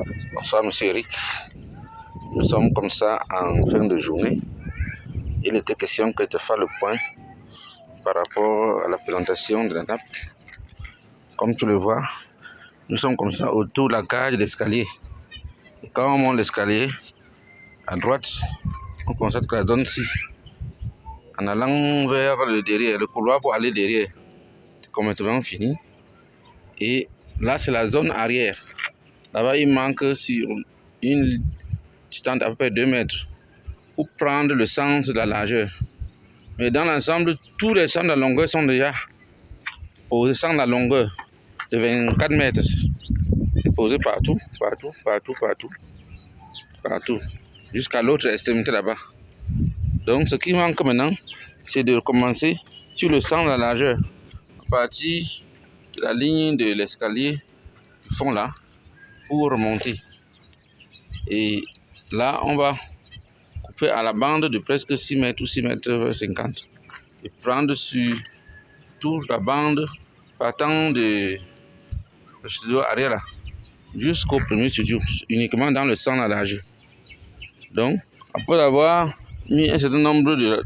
Bonsoir Monsieur Eric. Nous sommes comme ça en fin de journée. Il était question que tu fasses le point par rapport à la présentation de la nappe. Comme tu le vois, nous sommes comme ça autour de la cage d'escalier. Et quand on monte l'escalier, à droite, on constate que la zone ci, en allant vers le derrière, le couloir pour aller derrière, c'est complètement fini. Et là, c'est la zone arrière. Là-bas, il manque sur une distance d'à peu près 2 mètres pour prendre le sens de la largeur. Mais dans l'ensemble, tous les sens de la longueur sont déjà posés sans la longueur de 24 mètres. C'est posé partout, jusqu'à l'autre extrémité là-bas. Donc, ce qui manque maintenant, c'est de commencer sur le sens de la largeur, à partir de la ligne de l'escalier du fond là, pour remonter. Et là, on va couper à la bande de presque 6 mètres ou 6 mètres 50 et prendre sur toute la bande partant de le studio arrière là jusqu'au premier studio, uniquement dans le sens de la largeur. Donc, après avoir mis un certain nombre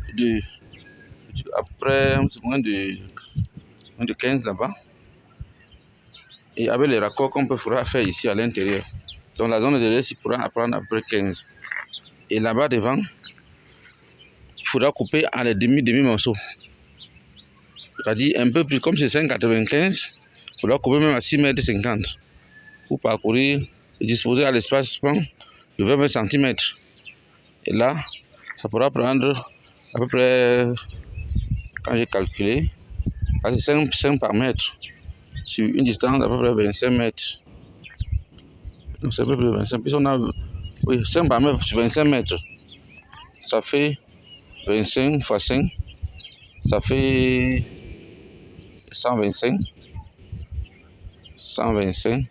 après moins de 15 là-bas, et avec les raccords qu'on peut faire ici à l'intérieur. Donc la zone de derrière, il pourra apprendre à peu près 15. Et là-bas devant, il faudra couper en les demi-morceaux. C'est-à-dire un peu plus, comme c'est 5,95, il faudra couper même à 6,50 m pour parcourir et disposer à l'espace de 20 cm. Et là, ça pourra prendre à peu près, quand j'ai calculé, c'est 5 par mètre sur une distance d'à peu près 25 mètres. Donc c'est à peu près 25. Puis on a 5 par mètre sur 25 mètres. Ça fait 25 x 5. Ça fait 125. 125.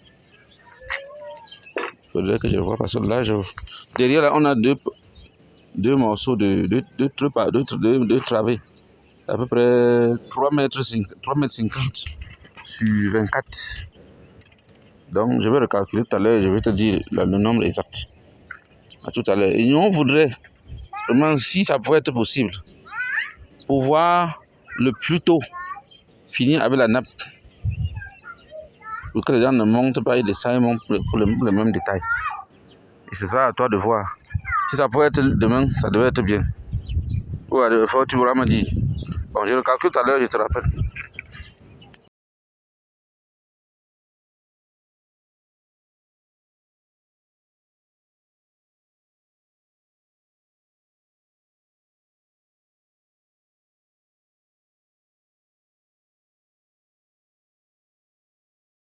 Il faudrait que je vois parce que là, derrière là, on a deux morceaux de travées. À peu près 3 mètres 50 sur 24. Donc, je vais recalculer tout à l'heure et je vais te dire le nombre exact. À tout à l'heure. Et nous, on voudrait, vraiment, si ça pourrait être possible, pouvoir le plus tôt finir avec la nappe. Pour que les gens ne montent pas et descendent pour le même détail. Et c'est ça à toi de voir. Si ça pourrait être demain, ça devrait être bien. Ouais, tu pourras me dire. Bon, je le calcule tout à l'heure, je te rappelle.